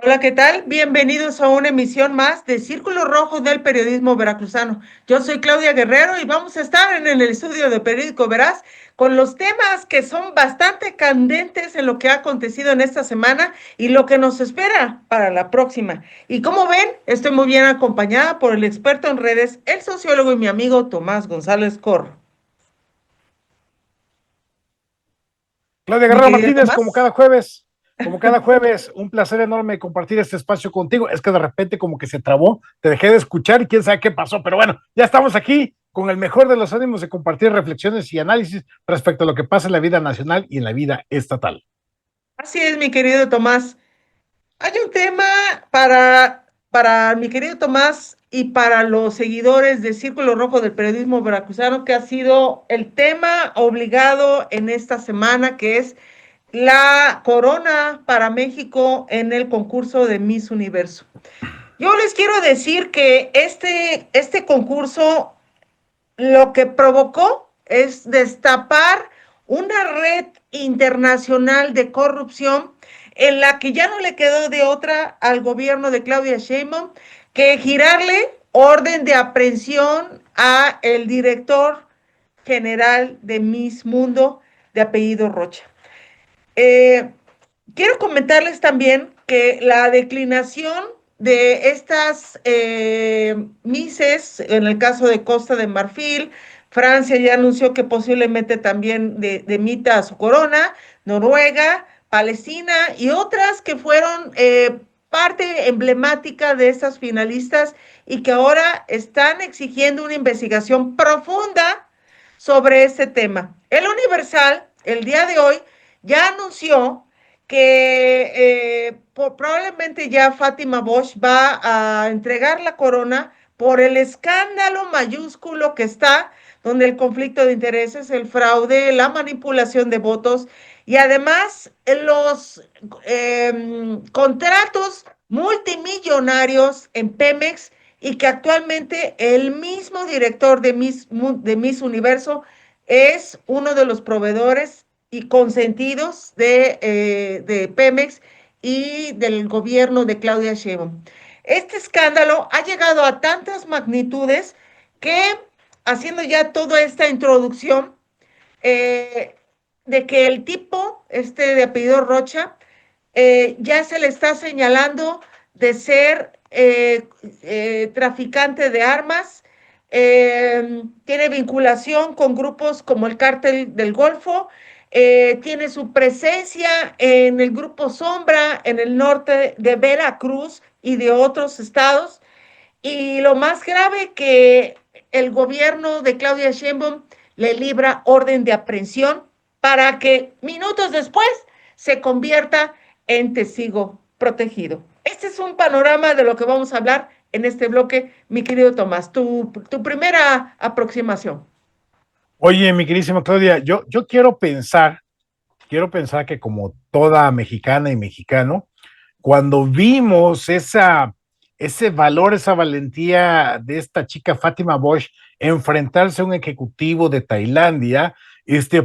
Hola, ¿qué tal? Bienvenidos a una emisión más de Círculo Rojo del Periodismo Veracruzano. Yo soy Claudia Guerrero y vamos a estar en el estudio de Periódico Veraz con los temas que son bastante candentes en lo que ha acontecido en esta semana y lo que nos espera para la próxima. Y como ven, estoy muy bien acompañada por el experto en redes, el sociólogo y mi amigo Tomás González Corro. Claudia Mi Guerrero querido Martínez, Tomás. como cada jueves, un placer enorme compartir este espacio contigo. Es que de repente como que se trabó, te dejé de escuchar y quién sabe qué pasó, pero bueno, ya estamos aquí con el mejor de los ánimos de compartir reflexiones y análisis respecto a lo que pasa en la vida nacional y en la vida estatal. Así es, mi querido Tomás. Hay un tema para mi querido Tomás y para los seguidores de Círculo Rojo del Periodismo Veracruzano, que ha sido el tema obligado en esta semana, que es la corona para México en el concurso de Miss Universo. Yo les quiero decir que este concurso lo que provocó es destapar una red internacional de corrupción en la que ya no le quedó de otra al gobierno de Claudia Sheinbaum que girarle orden de aprehensión a el director general de Miss Mundo de apellido Rocha. Eh, Quiero comentarles también que la declinación de estas Misses, en el caso de Costa de Marfil, Francia ya anunció que posiblemente también demita su corona, Noruega, Palestina y otras que fueron parte emblemática de estas finalistas y que ahora están exigiendo una investigación profunda sobre este tema. El Universal, el día de hoy, ya anunció que probablemente ya Fátima Bosch va a entregar la corona por el escándalo mayúsculo que está, donde el conflicto de intereses, el fraude, la manipulación de votos y además los contratos multimillonarios en Pemex y que actualmente el mismo director de Miss Universo es uno de los proveedores y consentidos de Pemex y del gobierno de Claudia Sheinbaum. Este escándalo ha llegado a tantas magnitudes que, haciendo ya toda esta introducción, eh, de que el tipo, de apellido Rocha, ya se le está señalando de ser traficante de armas, tiene vinculación con grupos como el Cártel del Golfo, tiene su presencia en el Grupo Sombra, en el norte de Veracruz y de otros estados. Y lo más grave que el gobierno de Claudia Sheinbaum le libra orden de aprehensión para que minutos después se convierta en testigo protegido. Este es un panorama de lo que vamos a hablar en este bloque, mi querido Tomás. Tu primera aproximación. Oye, mi queridísima Claudia, yo quiero pensar que como toda mexicana y mexicano, cuando vimos ese valor, esa valentía de esta chica Fátima Bosch enfrentarse a un ejecutivo de Tailandia,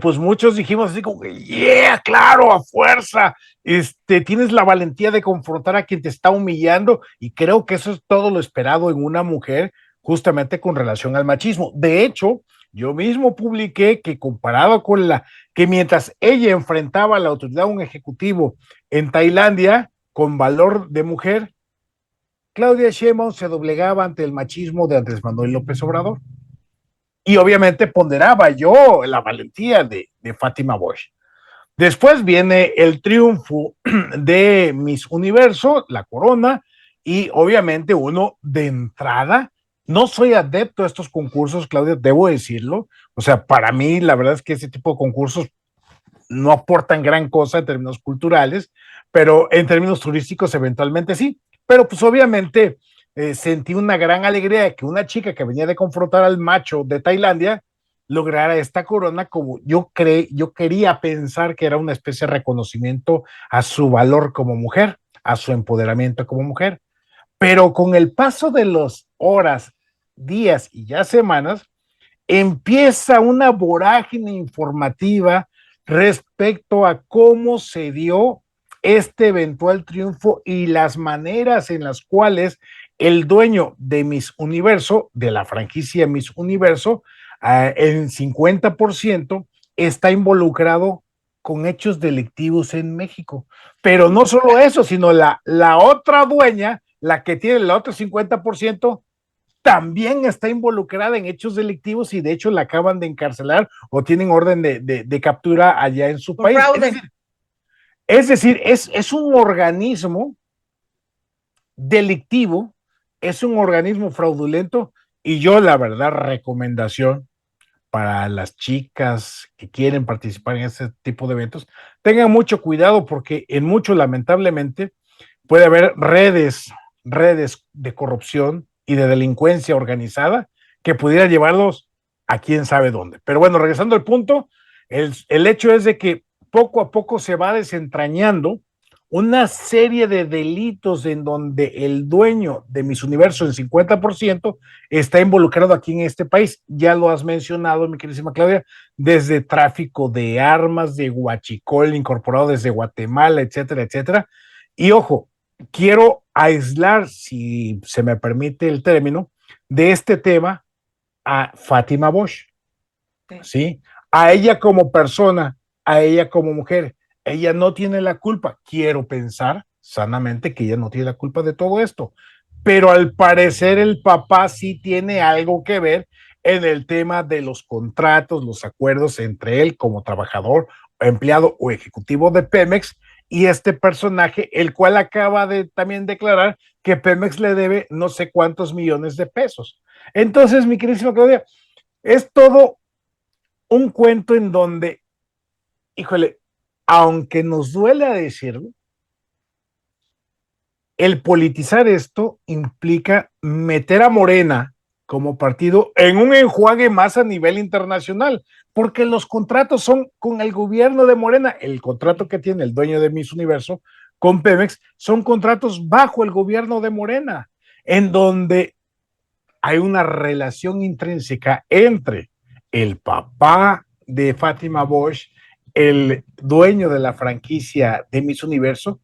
pues muchos dijimos así como, yeah, claro, a fuerza, tienes la valentía de confrontar a quien te está humillando y creo que eso es todo lo esperado en una mujer justamente con relación al machismo. De hecho, yo mismo publiqué que comparado con que mientras ella enfrentaba a la autoridad, un ejecutivo en Tailandia, con valor de mujer, Claudia Sheinbaum se doblegaba ante el machismo de Andrés Manuel López Obrador. Y obviamente ponderaba yo la valentía de Fátima Bosch. Después viene el triunfo de Miss Universo, la corona, y obviamente uno de entrada, no soy adepto a estos concursos, Claudia, debo decirlo. O sea, para mí la verdad es que ese tipo de concursos no aportan gran cosa en términos culturales, pero en términos turísticos eventualmente sí. Pero pues obviamente sentí una gran alegría de que una chica que venía de confrontar al macho de Tailandia lograra esta corona como yo quería pensar que era una especie de reconocimiento a su valor como mujer, a su empoderamiento como mujer. Pero con el paso de las horas, días y ya semanas, empieza una vorágine informativa respecto a cómo se dio este eventual triunfo y las maneras en las cuales el dueño de Miss Universo, de la franquicia Miss Universo, en 50% está involucrado con hechos delictivos en México. Pero no solo eso, sino la otra dueña, la que tiene el otro 50%, también está involucrada en hechos delictivos y de hecho la acaban de encarcelar o tienen orden de captura allá en su Por país. fraude. Es un organismo delictivo, es un organismo fraudulento y yo la verdad recomendación para las chicas que quieren participar en este tipo de eventos, tengan mucho cuidado porque en mucho lamentablemente puede haber redes de corrupción y de delincuencia organizada que pudiera llevarlos a quién sabe dónde. Pero bueno, regresando al punto, el hecho es de que poco a poco se va desentrañando una serie de delitos en donde el dueño de Miss Universo en 50% está involucrado aquí en este país. Ya lo has mencionado, mi queridísima Claudia, desde tráfico de armas, de huachicol incorporado desde Guatemala, etcétera, etcétera. Y ojo, quiero aislar, si se me permite el término, de este tema a Fátima Bosch, Sí. ¿sí? A ella como persona, a ella como mujer, ella no tiene la culpa. Quiero pensar sanamente que ella no tiene la culpa de todo esto, pero al parecer el papá sí tiene algo que ver en el tema de los contratos, los acuerdos entre él como trabajador, empleado o ejecutivo de Pemex y este personaje, el cual acaba de también declarar que Pemex le debe no sé cuántos millones de pesos. Entonces, mi queridísima Claudia, es todo un cuento en donde, híjole, aunque nos duele decirlo, el politizar esto implica meter a Morena como partido en un enjuague más a nivel internacional, porque los contratos son con el gobierno de Morena. El contrato que tiene el dueño de Miss Universo con Pemex son contratos bajo el gobierno de Morena, en donde hay una relación intrínseca entre el papá de Fátima Bosch, el dueño de la franquicia de Miss Universo,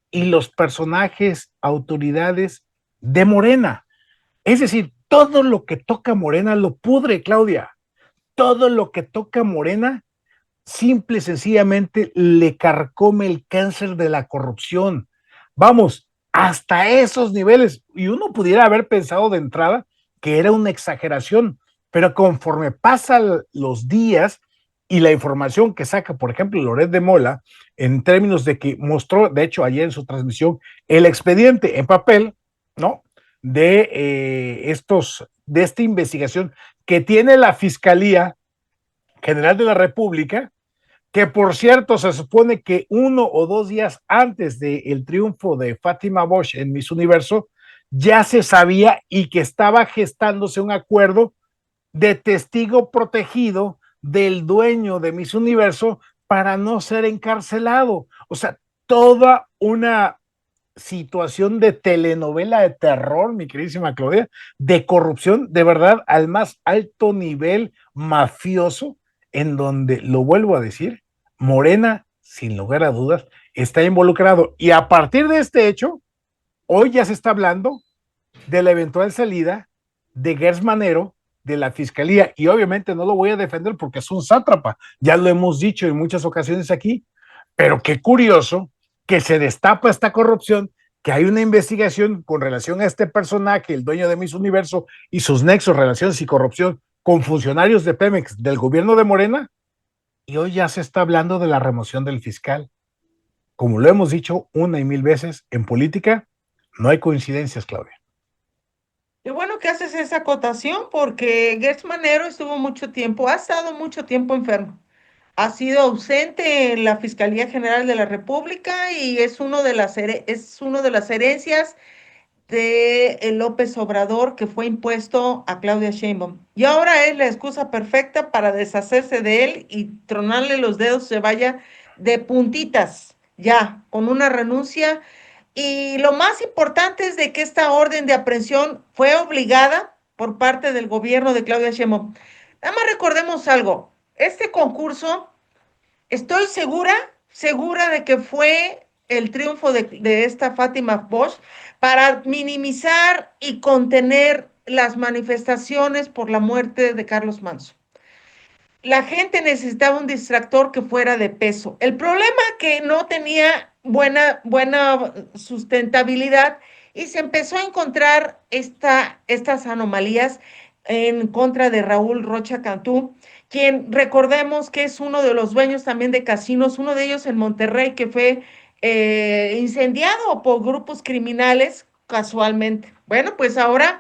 y los personajes, autoridades de Morena. Es decir, todo lo que toca Morena lo pudre, Claudia. Todo lo que toca Morena, simple y sencillamente le carcome el cáncer de la corrupción. Vamos, hasta esos niveles. Y uno pudiera haber pensado de entrada que era una exageración, pero conforme pasan los días y la información que saca, por ejemplo, Loret de Mola, en términos de que mostró, de hecho, ayer en su transmisión, el expediente en papel, ¿no? De esta investigación que tiene la Fiscalía General de la República, que por cierto se supone que 1 o 2 días antes del triunfo de Fátima Bosch en Miss Universo, ya se sabía y que estaba gestándose un acuerdo de testigo protegido del dueño de Miss Universo para no ser encarcelado. O sea, toda una situación de telenovela de terror, mi queridísima Claudia, de corrupción de verdad al más alto nivel mafioso, en donde, lo vuelvo a decir, Morena, sin lugar a dudas, está involucrado. Y a partir de este hecho, hoy ya se está hablando de la eventual salida de Gers Manero de la fiscalía. Y obviamente no lo voy a defender porque es un sátrapa, ya lo hemos dicho en muchas ocasiones aquí, pero qué curioso que se destapa esta corrupción, que hay una investigación con relación a este personaje, el dueño de Miss Universo, y sus nexos, relaciones y corrupción con funcionarios de Pemex, del gobierno de Morena, y hoy ya se está hablando de la remoción del fiscal. Como lo hemos dicho una y mil veces, en política no hay coincidencias, Claudia. Qué bueno que haces esa acotación porque Gertz Manero estuvo mucho tiempo, ha estado mucho tiempo enfermo. Ha sido ausente en la Fiscalía General de la República y es uno de las herencias de el López Obrador que fue impuesto a Claudia Sheinbaum. Y ahora es la excusa perfecta para deshacerse de él y tronarle los dedos, se vaya de puntitas, ya, con una renuncia. Y lo más importante es de que esta orden de aprehensión fue obligada por parte del gobierno de Claudia Sheinbaum. Nada más recordemos algo, este concurso, estoy segura de que fue el triunfo de esta Fátima Bosch para minimizar y contener las manifestaciones por la muerte de Carlos Manso. La gente necesitaba un distractor que fuera de peso. El problema que no tenía buena sustentabilidad y se empezó a encontrar estas anomalías en contra de Raúl Rocha Cantú, quien recordemos que es uno de los dueños también de casinos, uno de ellos en Monterrey, que fue incendiado por grupos criminales casualmente. Bueno, pues ahora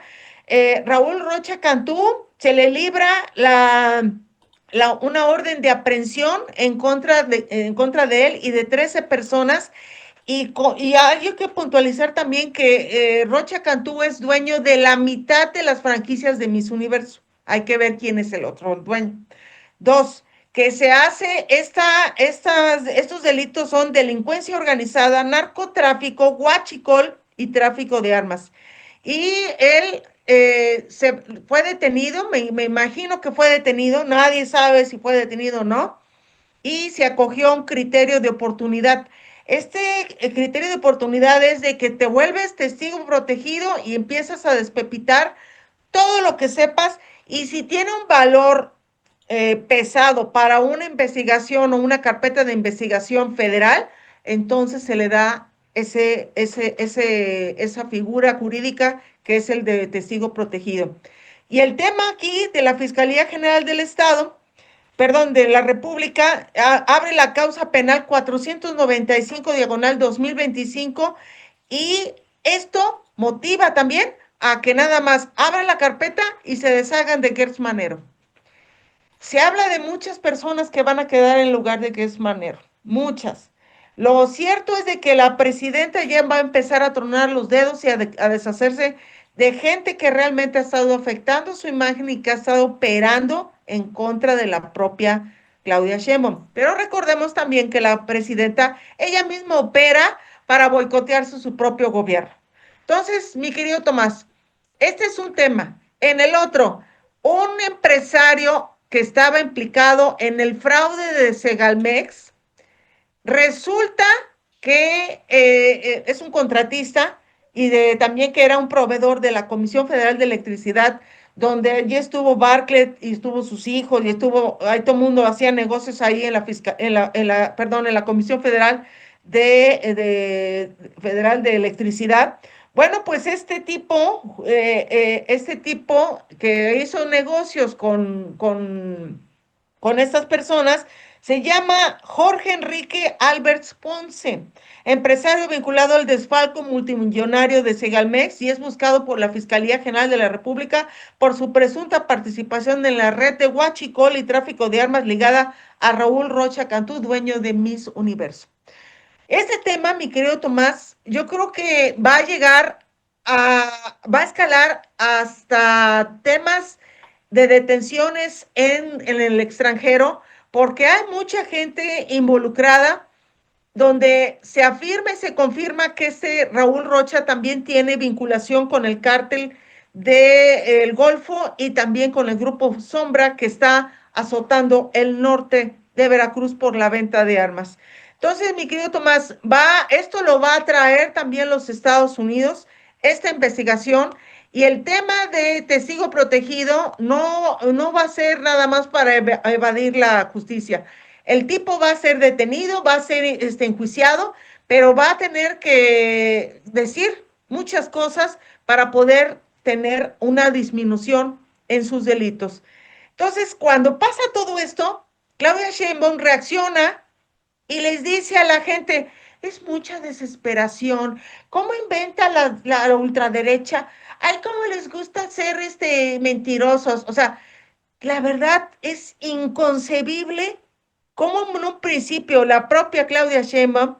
Raúl Rocha Cantú se le libra una orden de aprehensión en contra de él y de 13 personas. Y hay que puntualizar también que Rocha Cantú es dueño de la mitad de las franquicias de Miss Universo. Hay que ver quién es el otro dueño. Dos, que se hace estos delitos son delincuencia organizada, narcotráfico, huachicol y tráfico de armas. Y él se fue detenido, me imagino que fue detenido, nadie sabe si fue detenido o no, y se acogió a un criterio de oportunidad. Este criterio de oportunidad es de que te vuelves testigo protegido y empiezas a despepitar todo lo que sepas, y si tiene un valor pesado para una investigación o una carpeta de investigación federal, entonces se le da esa figura jurídica que es el de testigo protegido. Y el tema aquí de la Fiscalía General del Estado, perdón, de la República, abre la causa penal 495 diagonal 2025, y esto motiva también a que nada más abran la carpeta y se deshagan de Gertz Manero. Se habla de muchas personas que van a quedar en lugar de Gertz Manero, muchas. Lo cierto es de que la presidenta ya va a empezar a tronar los dedos y a deshacerse de gente que realmente ha estado afectando su imagen y que ha estado operando en contra de la propia Claudia Sheinbaum. Pero recordemos también que la presidenta, ella misma opera para boicotear su propio gobierno. Entonces, mi querido Tomás, este es un tema. En el otro, un empresario que estaba implicado en el fraude de Segalmex, resulta que es un contratista y también que era un proveedor de la Comisión Federal de Electricidad, donde allí estuvo Bartlett y estuvo sus hijos y estuvo, ahí todo el mundo hacía negocios ahí perdón, en la Comisión Federal de Electricidad. Bueno, pues este tipo que hizo negocios con estas personas, se llama Jorge Enrique Alberts Ponce, empresario vinculado al desfalco multimillonario de Segalmex, y es buscado por la Fiscalía General de la República por su presunta participación en la red de huachicol y tráfico de armas ligada a Raúl Rocha Cantú, dueño de Miss Universo. Este tema, mi querido Tomás, yo creo que va a escalar hasta temas de detenciones en el extranjero, porque hay mucha gente involucrada donde se afirma y se confirma que este Raúl Rocha también tiene vinculación con el cártel del Golfo y también con el grupo Sombra que está azotando el norte de Veracruz por la venta de armas. Entonces, mi querido Tomás, esto lo va a traer también los Estados Unidos, esta investigación, y el tema de testigo protegido no va a ser nada más para evadir la justicia. El tipo va a ser detenido, va a ser enjuiciado, pero va a tener que decir muchas cosas para poder tener una disminución en sus delitos. Entonces, cuando pasa todo esto, Claudia Sheinbaum reacciona y les dice a la gente, es mucha desesperación. ¿Cómo inventa la ultraderecha? Ay, cómo les gusta ser mentirosos. O sea, la verdad es inconcebible cómo en un principio la propia Claudia Sheinbaum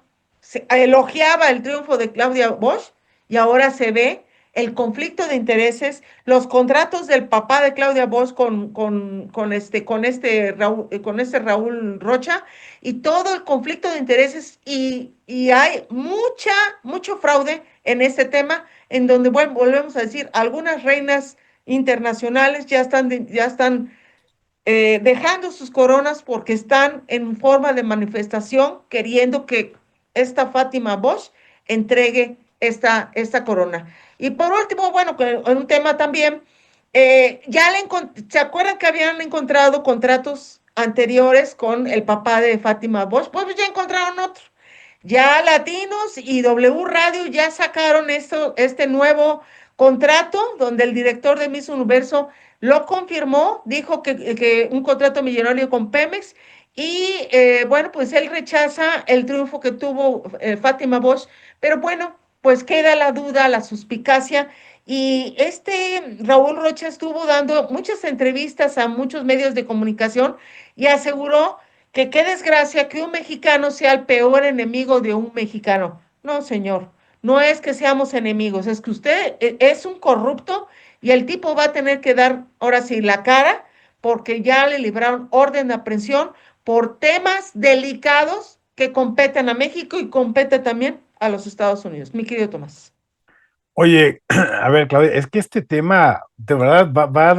elogiaba el triunfo de Claudia Bosch, y ahora se ve el conflicto de intereses, los contratos del papá de Claudia Bosch con este Raúl Rocha, y todo el conflicto de intereses, y hay mucho fraude en este tema, en donde volvemos a decir, algunas reinas internacionales ya están dejando sus coronas porque están en forma de manifestación queriendo que esta Fátima Bosch entregue esta corona. Y por último, bueno, en un tema también, ¿se acuerdan que habían encontrado contratos anteriores con el papá de Fátima Bosch? Pues ya encontraron otro. Ya Latinos y W Radio ya sacaron este nuevo contrato donde el director de Miss Universo lo confirmó, dijo que un contrato millonario con Pemex y bueno, pues él rechaza el triunfo que tuvo Fátima Bosch, pero bueno, pues queda la duda, la suspicacia y Raúl Rocha estuvo dando muchas entrevistas a muchos medios de comunicación y aseguró que qué desgracia que un mexicano sea el peor enemigo de un mexicano. No, señor, no es que seamos enemigos, es que usted es un corrupto y el tipo va a tener que dar ahora sí la cara porque ya le libraron orden de aprehensión por temas delicados que competen a México y compete también a los Estados Unidos. Mi querido Tomás. Oye, a ver, Claudia, es que este tema de verdad va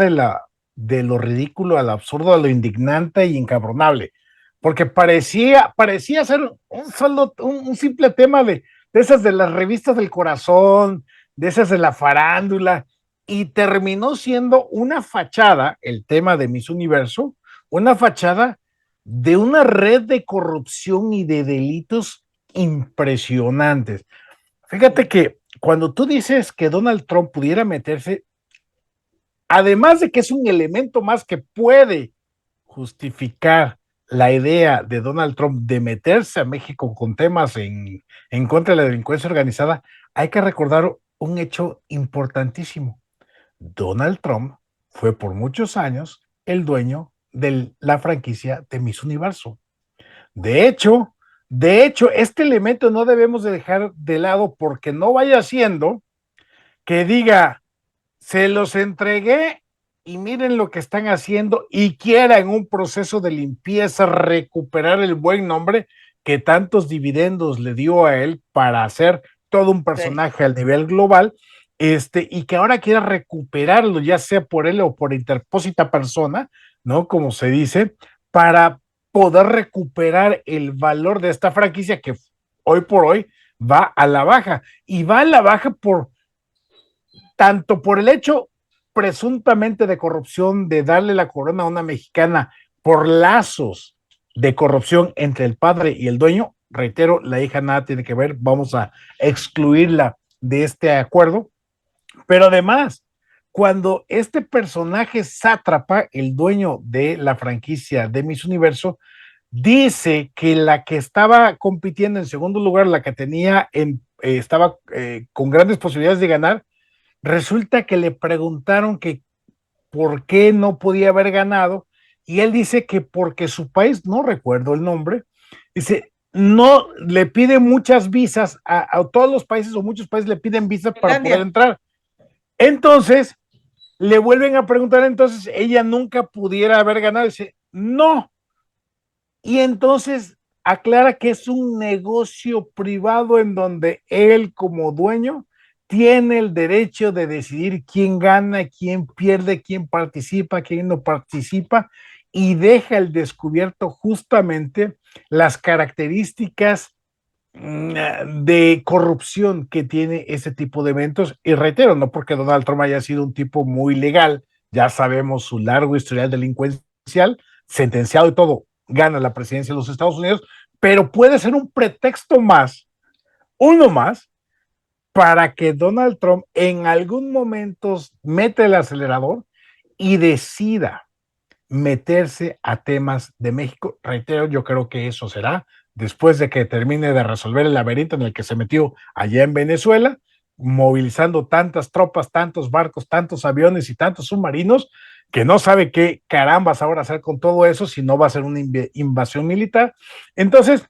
de lo ridículo a lo absurdo, a lo indignante y encabronable, porque parecía ser un simple tema de esas de las revistas del corazón, de esas de la farándula, y terminó siendo una fachada, el tema de Miss Universo, una fachada de una red de corrupción y de delitos impresionantes. Fíjate que cuando tú dices que Donald Trump pudiera meterse, además de que es un elemento más que puede justificar la idea de Donald Trump de meterse a México con temas en contra de la delincuencia organizada, hay que recordar un hecho importantísimo. Donald Trump fue por muchos años el dueño de la franquicia de Miss Universo. De hecho, este elemento no debemos de dejar de lado porque no vaya siendo que diga, se los entregué y miren lo que están haciendo y quiera en un proceso de limpieza recuperar el buen nombre que tantos dividendos le dio a él para hacer todo un Sí. personaje al nivel global, y que ahora quiera recuperarlo, ya sea por él o por interpósita persona, ¿no? Como se dice, para poder recuperar el valor de esta franquicia que hoy por hoy va a la baja y va a la baja tanto por el hecho presuntamente de corrupción de darle la corona a una mexicana por lazos de corrupción entre el padre y el dueño. Reitero, la hija nada tiene que ver, vamos a excluirla de este acuerdo, pero además, cuando este personaje sátrapa, el dueño de la franquicia de Miss Universo, dice que la que estaba compitiendo en segundo lugar, la que estaba con grandes posibilidades de ganar, resulta que le preguntaron que por qué no podía haber ganado y él dice que porque su país, no recuerdo el nombre, dice, no le pide muchas visas a todos los países o muchos países le piden visas para poder Finlandia. entrar. Entonces, le vuelven a preguntar, entonces ella nunca pudiera haber ganado. Dice, no. Y entonces aclara que es un negocio privado en donde él como dueño tiene el derecho de decidir quién gana, quién pierde, quién participa, quién no participa y deja al descubierto justamente las características de corrupción que tiene ese tipo de eventos. Y reitero, no porque Donald Trump haya sido un tipo muy legal, ya sabemos su largo historial delincuencial, sentenciado y todo, gana la presidencia de los Estados Unidos, pero puede ser un pretexto más, uno más, para que Donald Trump en algún momento mete el acelerador y decida meterse a temas de México. Reitero, yo creo que eso será después de que termine de resolver el laberinto en el que se metió allá en Venezuela, movilizando tantas tropas, tantos barcos, tantos aviones y tantos submarinos, que no sabe qué carambas ahora hacer con todo eso si no va a ser una invasión militar. Entonces,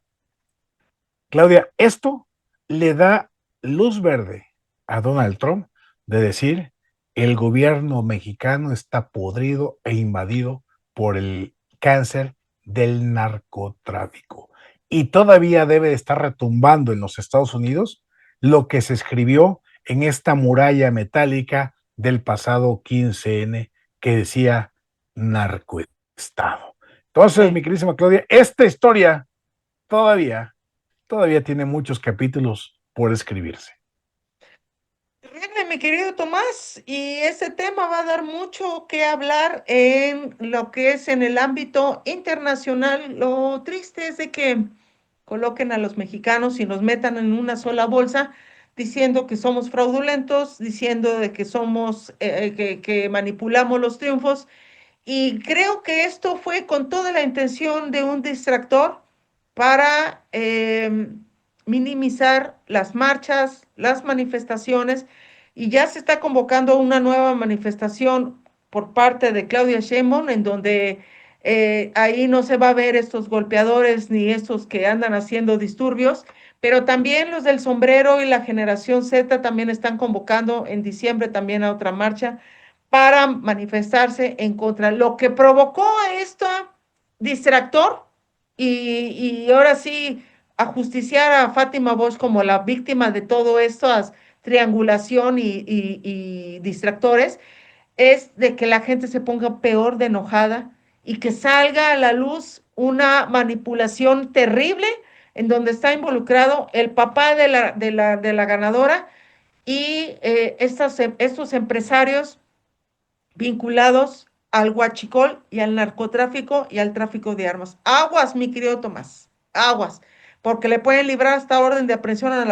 Claudia, esto le da luz verde a Donald Trump de decir el gobierno mexicano está podrido e invadido por el cáncer del narcotráfico. Y todavía debe estar retumbando en los Estados Unidos lo que se escribió en esta muralla metálica del pasado 15N que decía narcoestado. Entonces, Sí. mi queridísima Claudia, esta historia todavía todavía tiene muchos capítulos por escribirse. Terrible, mi querido Tomás, y ese tema va a dar mucho que hablar en lo que es en el ámbito internacional. Lo triste es de que coloquen a los mexicanos y nos metan en una sola bolsa diciendo que somos fraudulentos, diciendo de que somos, que manipulamos los triunfos. Y creo que esto fue con toda la intención de un distractor para minimizar las marchas, las manifestaciones, y ya se está convocando una nueva manifestación por parte de Claudia Sheinbaum, en donde ahí no se va a ver estos golpeadores ni estos que andan haciendo disturbios, pero también los del sombrero y la generación Z también están convocando en diciembre también a otra marcha para manifestarse en contra. Lo que provocó a esto distractor y ahora sí ajusticiar a Fátima Bosch como la víctima de todo esto, triangulación y distractores, es de que la gente se ponga peor de enojada y que salga a la luz una manipulación terrible en donde está involucrado el papá de la ganadora y estos empresarios vinculados al huachicol y al narcotráfico y al tráfico de armas. Aguas, mi querido Tomás, aguas, porque le pueden librar hasta orden de aprehensión a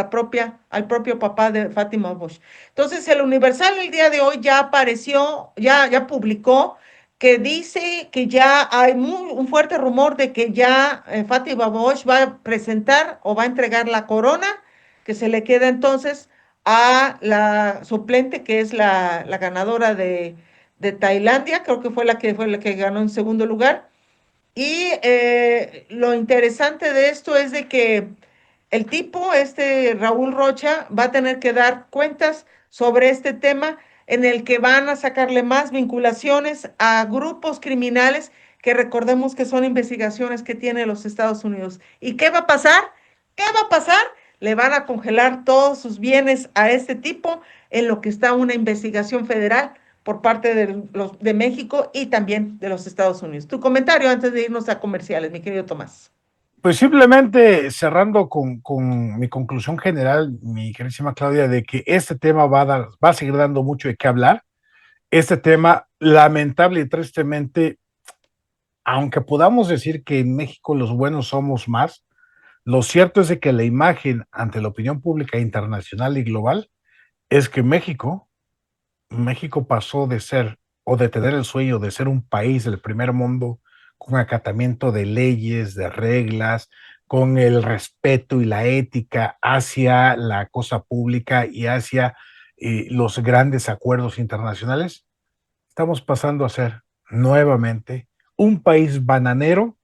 al propio papá de Fátima Bosch. Entonces, el Universal el día de hoy ya apareció, ya publicó que dice que ya hay un fuerte rumor de que ya Fátima Bosch va a presentar o va a entregar la corona que se le queda entonces a la suplente, que es la ganadora de Tailandia, creo que fue la que ganó en segundo lugar. Y lo interesante de esto es de que el tipo, este Raúl Rocha, va a tener que dar cuentas sobre este tema en el que van a sacarle más vinculaciones a grupos criminales que recordemos que son investigaciones que tiene los Estados Unidos. ¿Y qué va a pasar? ¿Qué va a pasar? Le van a congelar todos sus bienes a este tipo en lo que está una investigación federal por parte de México y también de los Estados Unidos. Tu comentario antes de irnos a comerciales, mi querido Tomás. Pues simplemente cerrando con mi conclusión general, mi queridísima Claudia, de que este tema va a seguir dando mucho de qué hablar. Este tema, lamentable y tristemente, aunque podamos decir que en México los buenos somos más, lo cierto es de que la imagen ante la opinión pública internacional y global es que México pasó de ser o de tener el sueño de ser un país del primer mundo con acatamiento de leyes, de reglas, con el respeto y la ética hacia la cosa pública y hacia los grandes acuerdos internacionales. Estamos pasando a ser nuevamente un país bananero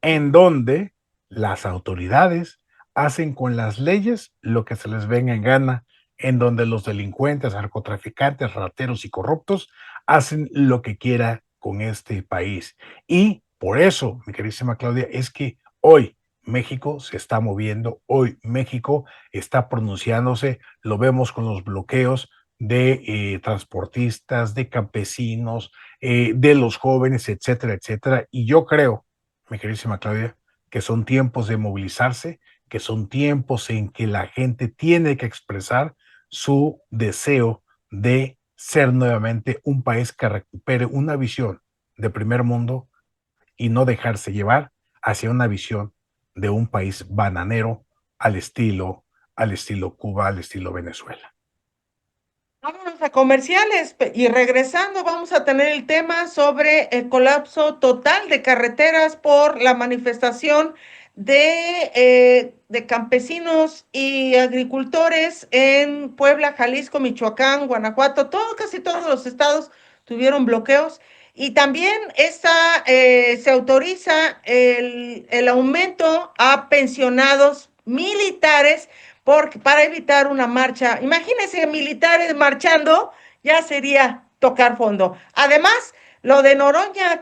en donde las autoridades hacen con las leyes lo que se les venga en gana, en donde los delincuentes, narcotraficantes, rateros y corruptos hacen lo que quiera con este país. Y por eso, mi queridísima Claudia, es que hoy México se está moviendo, hoy México está pronunciándose, lo vemos con los bloqueos de transportistas, de campesinos, de los jóvenes, etcétera, etcétera. Y yo creo, mi queridísima Claudia, que son tiempos de movilizarse, que son tiempos en que la gente tiene que expresar su deseo de ser nuevamente un país que recupere una visión de primer mundo y no dejarse llevar hacia una visión de un país bananero al estilo Cuba, al estilo Venezuela. Vámonos a comerciales y regresando vamos a tener el tema sobre el colapso total de carreteras por la manifestación de campesinos y agricultores en Puebla, Jalisco, Michoacán, Guanajuato, casi todos los estados tuvieron bloqueos y también se autoriza el aumento a pensionados militares para evitar una marcha. Imagínense militares marchando, ya sería tocar fondo. Además, lo de Noroña,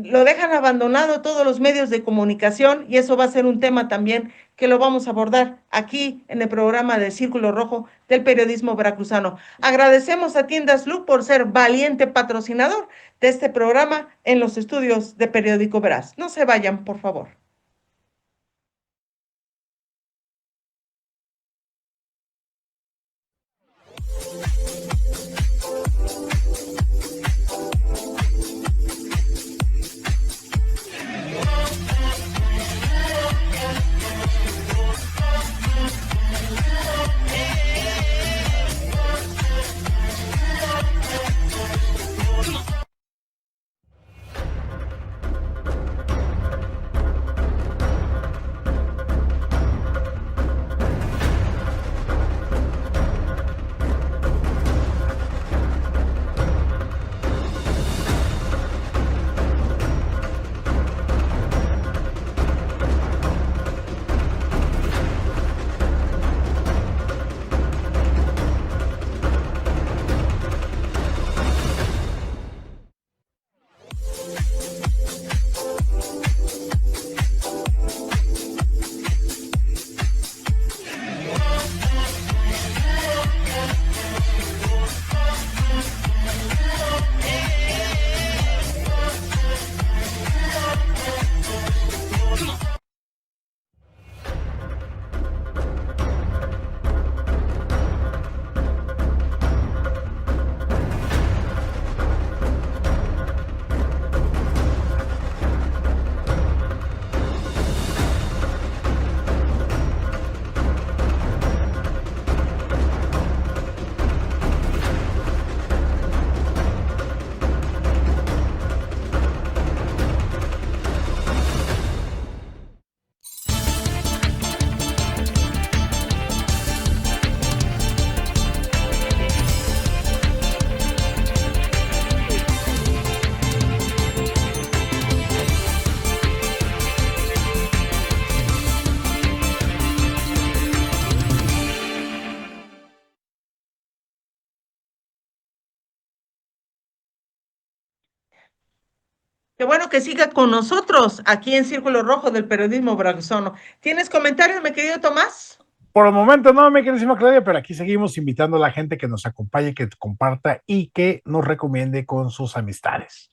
lo dejan abandonado todos los medios de comunicación, y eso va a ser un tema también que lo vamos a abordar aquí en el programa de Círculo Rojo del periodismo veracruzano. Agradecemos a Tiendas Lu por ser valiente patrocinador de este programa en los estudios de Periódico Veraz. No se vayan, por favor. Qué bueno que siga con nosotros aquí en Círculo Rojo del Periodismo Veracruzano. ¿Tienes comentarios, mi querido Tomás? Por el momento no, mi queridísima Claudia, pero aquí seguimos invitando a la gente que nos acompañe, que comparta y que nos recomiende con sus amistades.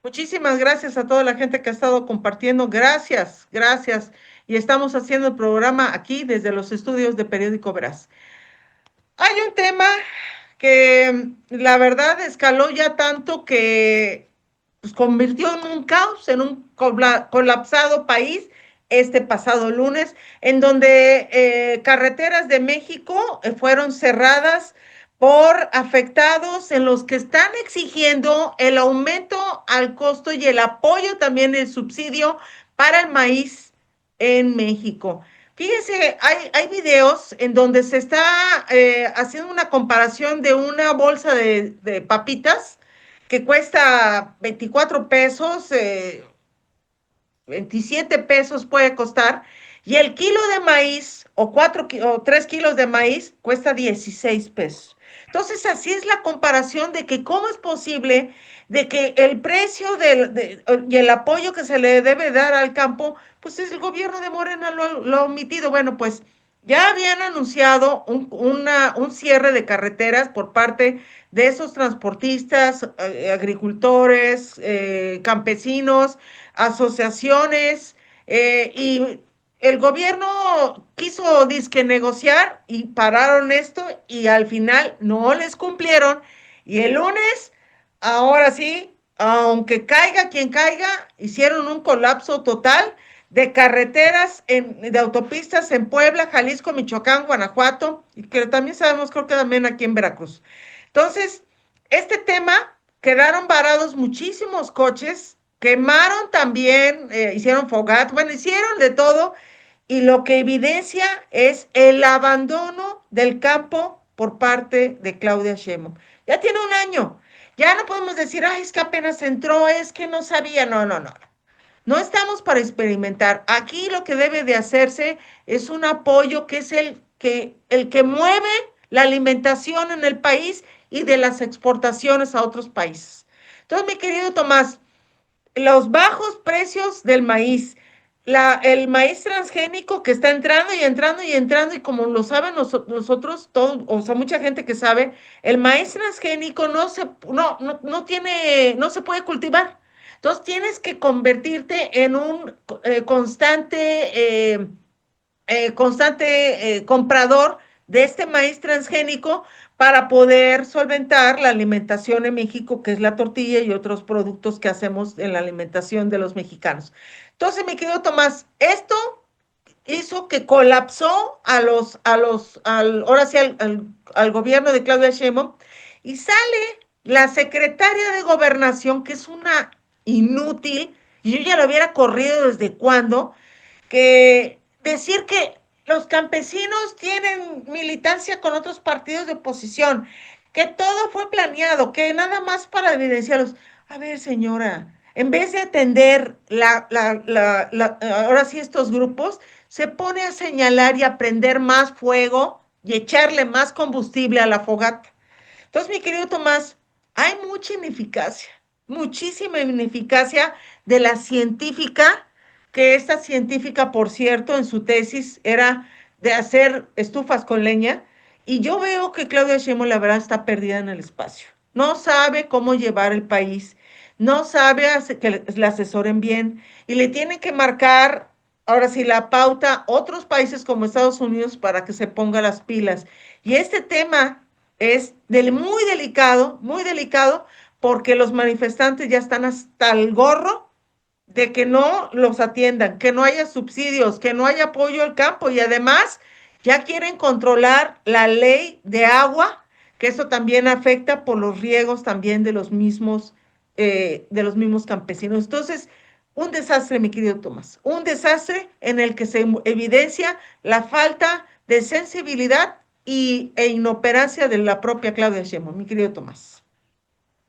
Muchísimas gracias a toda la gente que ha estado compartiendo. Gracias, gracias. Y estamos haciendo el programa aquí desde los estudios de Periódico Veraz. Hay un tema que la verdad escaló ya tanto que pues, convirtió en un caos, en un colapsado país este pasado lunes, en donde carreteras de México fueron cerradas por afectados en los que están exigiendo el aumento al costo y el apoyo también del subsidio para el maíz en México. Fíjense, hay videos en donde se está haciendo una comparación de una bolsa de papitas que cuesta 24 pesos, 27 pesos puede costar, y el kilo de maíz o 3 kilos de maíz cuesta 16 pesos. Entonces, así es la comparación de que cómo es posible de que el precio y el apoyo que se le debe dar al campo, pues es el gobierno de Morena lo ha omitido. Bueno, pues ya habían anunciado un cierre de carreteras por parte de esos transportistas, agricultores, campesinos, asociaciones, y el gobierno quiso disque negociar y pararon esto y al final no les cumplieron. Y el lunes, ahora sí, aunque caiga quien caiga, hicieron un colapso total de carreteras, de autopistas en Puebla, Jalisco, Michoacán, Guanajuato, y que también sabemos, creo que también aquí en Veracruz. Entonces, este tema, quedaron varados muchísimos coches, quemaron también, hicieron fogata, bueno, hicieron de todo, y lo que evidencia es el abandono del campo por parte de Claudia Sheinbaum. Ya tiene un año, ya no podemos decir, ay, es que apenas entró, es que no sabía, no, no, no. No estamos para experimentar. Aquí lo que debe de hacerse es un apoyo que es el que mueve la alimentación en el país y de las exportaciones a otros países. Entonces, mi querido Tomás, los bajos precios del maíz, el maíz transgénico que está entrando y entrando y entrando, y como lo saben nosotros, todos, o sea, mucha gente que sabe, el maíz transgénico no tiene, no se puede cultivar. Entonces tienes que convertirte en un constante comprador de este maíz transgénico para poder solventar la alimentación en México, que es la tortilla y otros productos que hacemos en la alimentación de los mexicanos. Entonces, mi querido Tomás, esto hizo que colapsó ahora sí, al gobierno de Claudia Sheinbaum, y sale la secretaria de Gobernación, que es una inútil, y yo ya lo hubiera corrido desde cuando, que decir que los campesinos tienen militancia con otros partidos de oposición, que todo fue planeado, que nada más para evidenciarlos. A ver, señora, en vez de atender ahora sí estos grupos, se pone a señalar y a prender más fuego y echarle más combustible a la fogata. Entonces, mi querido Tomás, hay mucha ineficacia, muchísima ineficacia de la científica, que esta científica, por cierto, en su tesis era de hacer estufas con leña, y yo veo que Claudia Sheinbaum, la verdad, está perdida en el espacio. No sabe cómo llevar el país, no sabe que le asesoren bien, y le tienen que marcar, ahora sí, la pauta otros países como Estados Unidos para que se ponga las pilas. Y este tema es muy delicado, porque los manifestantes ya están hasta el gorro de que no los atiendan, que no haya subsidios, que no haya apoyo al campo, y además ya quieren controlar la ley de agua, que eso también afecta por los riegos también de los mismos campesinos. Entonces, un desastre, mi querido Tomás, un desastre en el que se evidencia la falta de sensibilidad e inoperancia de la propia Claudia Sheinbaum, mi querido Tomás.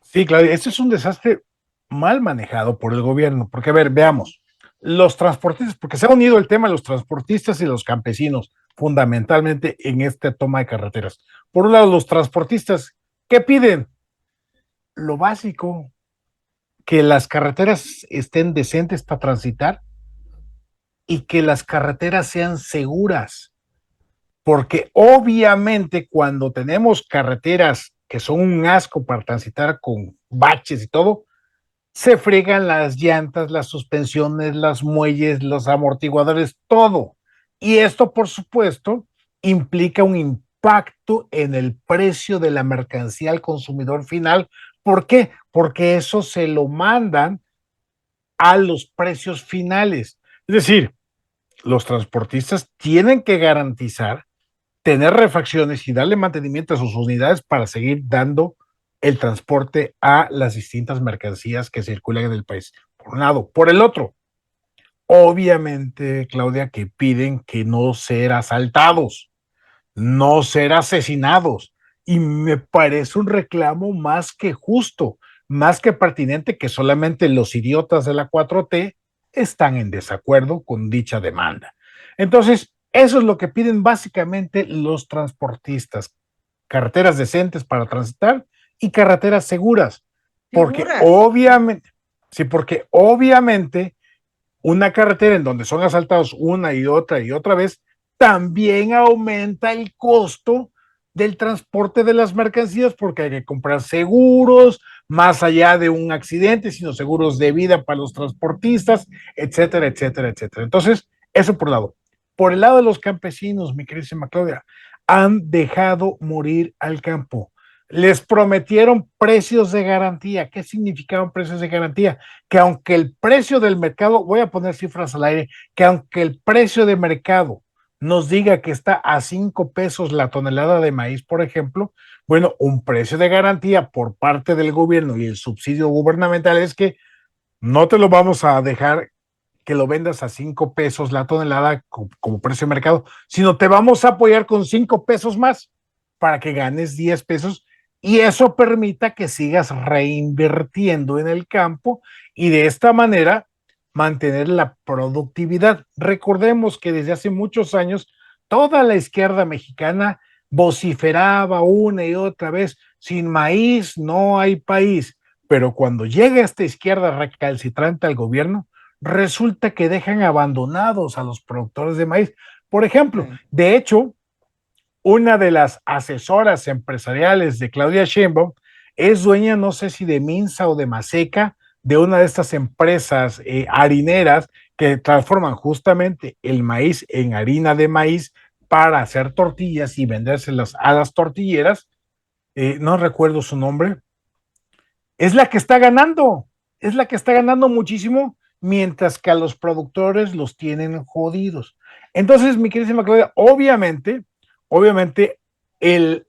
Sí, Claudia, este es un desastre mal manejado por el gobierno, porque a ver, veamos, los transportistas, porque se ha unido el tema de los transportistas y los campesinos, fundamentalmente en esta toma de carreteras. Por un lado, los transportistas, ¿qué piden? Lo básico, que las carreteras estén decentes para transitar y que las carreteras sean seguras, porque obviamente cuando tenemos carreteras que son un asco para transitar con baches y todo, se fregan las llantas, las suspensiones, las muelles, los amortiguadores, todo. Y esto, por supuesto, implica un impacto en el precio de la mercancía al consumidor final. ¿Por qué? Porque eso se lo mandan a los precios finales. Es decir, los transportistas tienen que garantizar tener refacciones y darle mantenimiento a sus unidades para seguir dando el transporte a las distintas mercancías que circulan en el país. Por un lado. Por el otro, obviamente, Claudia, que piden que no ser asaltados, no ser asesinados. Y me parece un reclamo más que justo, más que pertinente, que solamente los idiotas de la 4T están en desacuerdo con dicha demanda. Entonces, eso es lo que piden básicamente los transportistas: carreteras decentes para transitar y carreteras seguras, porque Seguras. obviamente, sí, porque obviamente una carretera en donde son asaltados una y otra vez, también aumenta el costo del transporte de las mercancías, porque hay que comprar seguros, más allá de un accidente, sino seguros de vida para los transportistas, etcétera, etcétera, etcétera. Entonces, eso por un lado. Por el lado de los campesinos, mi queridísima Claudia, han dejado morir al campo. Les prometieron precios de garantía. ¿Qué significaban precios de garantía? Que aunque el precio del mercado, voy a poner cifras al aire, que aunque el precio de mercado nos diga que está a 5 pesos la tonelada de maíz, por ejemplo, bueno, un precio de garantía por parte del gobierno y el subsidio gubernamental es que no te lo vamos a dejar que lo vendas a 5 pesos la tonelada como precio de mercado, sino te vamos a apoyar con 5 pesos más para que ganes 10 pesos y eso permita que sigas reinvirtiendo en el campo y de esta manera mantener la productividad. Recordemos que desde hace muchos años toda la izquierda mexicana vociferaba una y otra vez: sin maíz no hay país. Pero cuando llega esta izquierda recalcitrante al gobierno, resulta que dejan abandonados a los productores de maíz. Por ejemplo, Sí. de hecho, una de las asesoras empresariales de Claudia Sheinbaum es dueña, no sé si de Minsa o de Maseca, de una de estas empresas harineras que transforman justamente el maíz en harina de maíz para hacer tortillas y vendérselas a las tortilleras. No recuerdo su nombre. Es la que está ganando, es la que está ganando muchísimo, mientras que a los productores los tienen jodidos. Entonces, mi queridísima Claudia, obviamente, el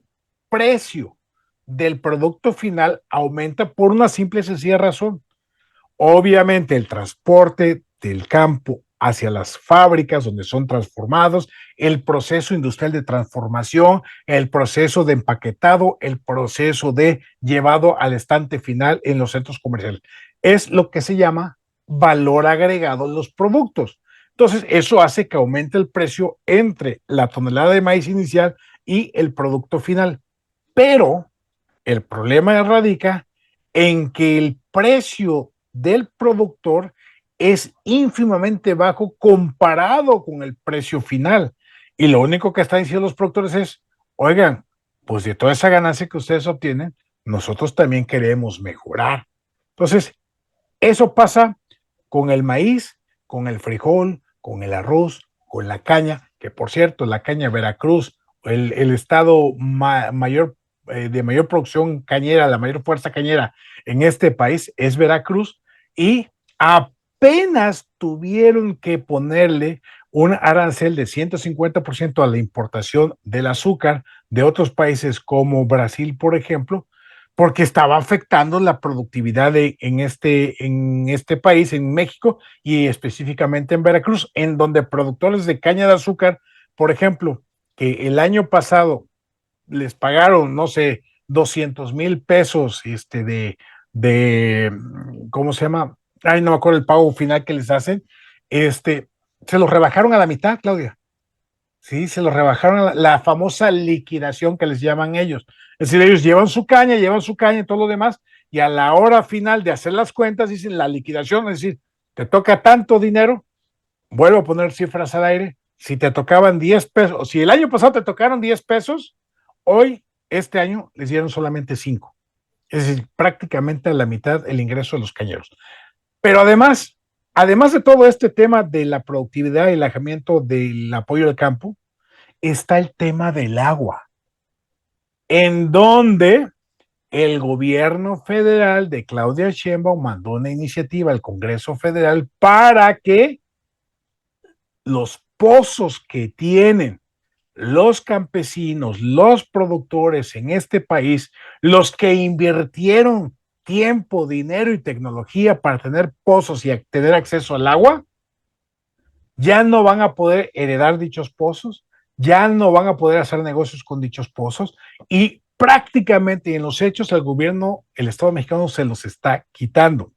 precio del producto final aumenta por una simple y sencilla razón. Obviamente el transporte del campo hacia las fábricas donde son transformados, el proceso industrial de transformación, el proceso de empaquetado, el proceso de llevado al estante final en los centros comerciales. Es lo que se llama valor agregado en los productos. Entonces, eso hace que aumente el precio entre la tonelada de maíz inicial y el producto final. Pero el problema radica en que el precio del productor es ínfimamente bajo comparado con el precio final. Y lo único que están diciendo los productores es: oigan, pues de toda esa ganancia que ustedes obtienen, nosotros también queremos mejorar. Entonces, eso pasa con el maíz, con el frijol, con el arroz, con la caña, que por cierto, la caña Veracruz, el estado mayor, de mayor producción cañera, la mayor fuerza cañera en este país es Veracruz, y apenas tuvieron que ponerle un arancel de 150% a la importación del azúcar de otros países como Brasil, por ejemplo, porque estaba afectando la productividad en este país, en México y específicamente en Veracruz, en donde productores de caña de azúcar, por ejemplo, que el año pasado les pagaron, no sé, 200,000 pesos ¿cómo se llama? Ay, no me acuerdo el pago final que les hacen, se los rebajaron a la mitad, Claudia. Sí, se los rebajaron a la famosa liquidación que les llaman ellos. Es decir, ellos llevan su caña y todo lo demás, y a la hora final de hacer las cuentas dicen la liquidación, es decir, te toca tanto dinero, vuelvo a poner cifras al aire, si te tocaban 10 pesos, o si el año pasado te tocaron 10 pesos, hoy, este año, les dieron solamente 5. Es decir, prácticamente a la mitad el ingreso de los cañeros. Pero además de todo este tema de la productividad y el alejamiento del apoyo al campo, está el tema del agua, en donde el gobierno federal de Claudia Sheinbaum mandó una iniciativa al Congreso Federal para que los pozos que tienen los campesinos, los productores en este país, los que invirtieron tiempo, dinero y tecnología para tener pozos y tener acceso al agua, ya no van a poder heredar dichos pozos, ya no van a poder hacer negocios con dichos pozos y prácticamente en los hechos el gobierno, el Estado mexicano se los está quitando.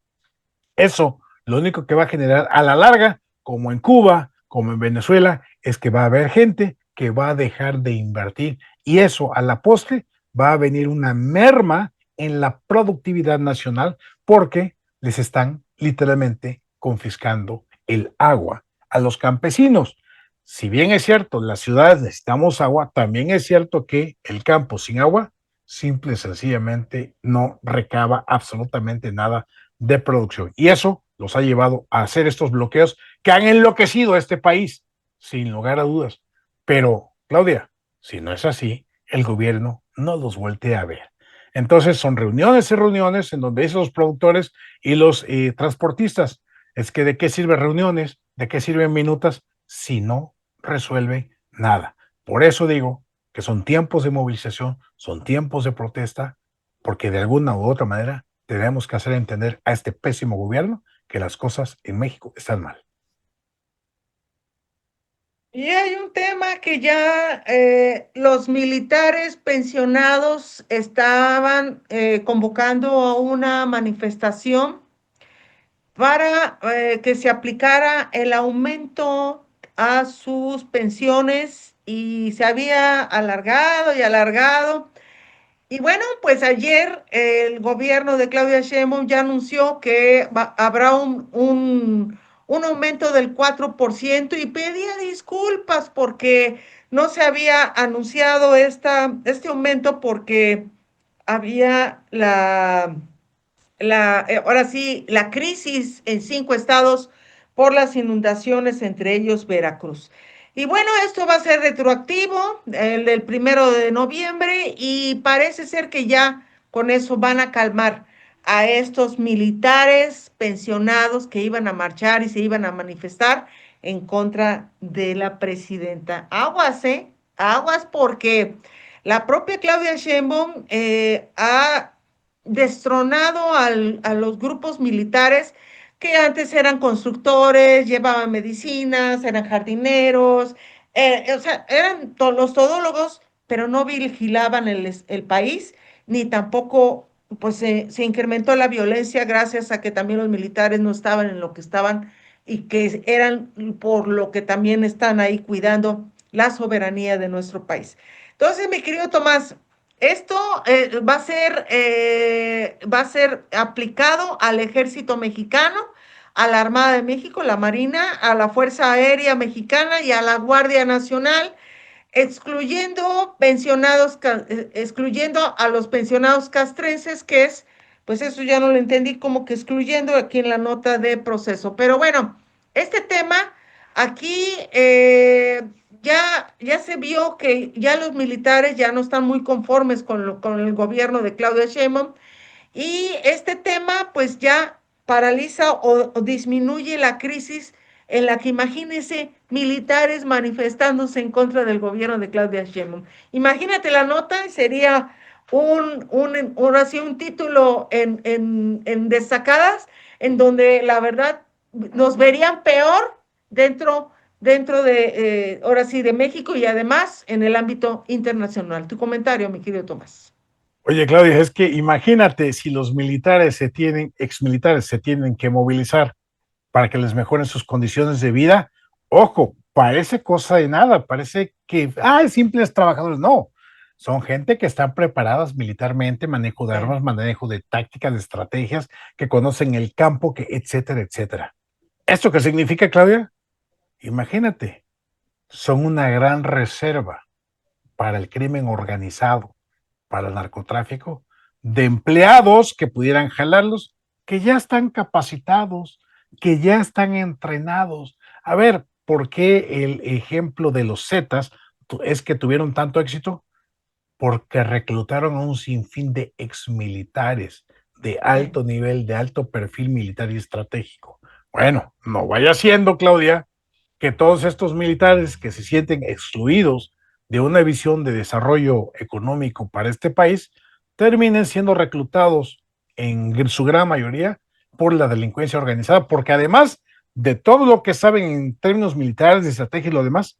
Eso lo único que va a generar a la larga, como en Cuba, como en Venezuela, es que va a haber gente que va a dejar de invertir y eso a la postre va a venir una merma en la productividad nacional porque les están literalmente confiscando el agua a los campesinos. Si bien es cierto, las ciudades necesitamos agua, también es cierto que el campo sin agua simple y sencillamente no recaba absolutamente nada de producción. Y eso los ha llevado a hacer estos bloqueos que han enloquecido a este país, sin lugar a dudas. Pero, Claudia, si no es así, el gobierno no los voltea a ver. Entonces son reuniones y reuniones en donde esos productores y los transportistas, es que de qué sirven reuniones, de qué sirven minutas, si no resuelven nada. Por eso digo que son tiempos de movilización, son tiempos de protesta, porque de alguna u otra manera tenemos que hacer entender a este pésimo gobierno que las cosas en México están mal. Y hay un tema que ya los militares pensionados estaban convocando a una manifestación para que se aplicara el aumento a sus pensiones y se había alargado y alargado. Y bueno, pues ayer el gobierno de Claudia Sheinbaum ya anunció que habrá un aumento del 4% y pedía disculpas porque no se había anunciado este aumento porque había ahora sí, la crisis en 5 estados por las inundaciones, entre ellos Veracruz. Y bueno, esto va a ser retroactivo el 1 de noviembre y parece ser que ya con eso van a calmar a estos militares pensionados que iban a marchar y se iban a manifestar en contra de la presidenta. Aguas, ¿eh? Aguas porque la propia Claudia Sheinbaum ha destronado a los grupos militares que antes eran constructores, llevaban medicinas, eran jardineros, o sea, eran los todólogos, pero no vigilaban el país, ni tampoco pues se incrementó la violencia gracias a que también los militares no estaban en lo que estaban y que eran por lo que también están ahí cuidando la soberanía de nuestro país. Entonces, mi querido Tomás, esto va a ser aplicado al ejército mexicano, a la Armada de México, la Marina, a la Fuerza Aérea Mexicana y a la Guardia Nacional, excluyendo a los pensionados castrenses, que es, pues eso ya no lo entendí, como que excluyendo aquí en la nota de proceso. Pero bueno, este tema aquí ya se vio que ya los militares ya no están muy conformes con el gobierno de Claudia Sheinbaum y este tema pues ya paraliza o disminuye la crisis en la que imagínense militares manifestándose en contra del gobierno de Claudia Sheinbaum. Imagínate la nota, sería así un título en destacadas, en donde la verdad nos verían peor dentro de, ahora sí, de México y además en el ámbito internacional. Tu comentario, mi querido Tomás. Oye, Claudia, es que imagínate si los exmilitares se tienen que movilizar para que les mejoren sus condiciones de vida. Ojo, parece cosa de nada, parece que, simples trabajadores. No, Son gente que están preparadas militarmente, manejo de Sí, armas, manejo de tácticas, de estrategias, que conocen el campo, que etcétera, etcétera. ¿Esto qué significa, Claudia? Imagínate, son una gran reserva para el crimen organizado, para el narcotráfico, de empleados que pudieran jalarlos, que ya están capacitados, que ya están entrenados. A ver, ¿por qué el ejemplo de los Zetas es que tuvieron tanto éxito? Porque reclutaron a un sinfín de exmilitares de sí, alto nivel, de alto perfil militar y estratégico. Bueno, no vaya siendo, Claudia, que todos estos militares que se sienten excluidos de una visión de desarrollo económico para este país terminen siendo reclutados en su gran mayoría por la delincuencia organizada, porque además de todo lo que saben en términos militares, de estrategia y lo demás,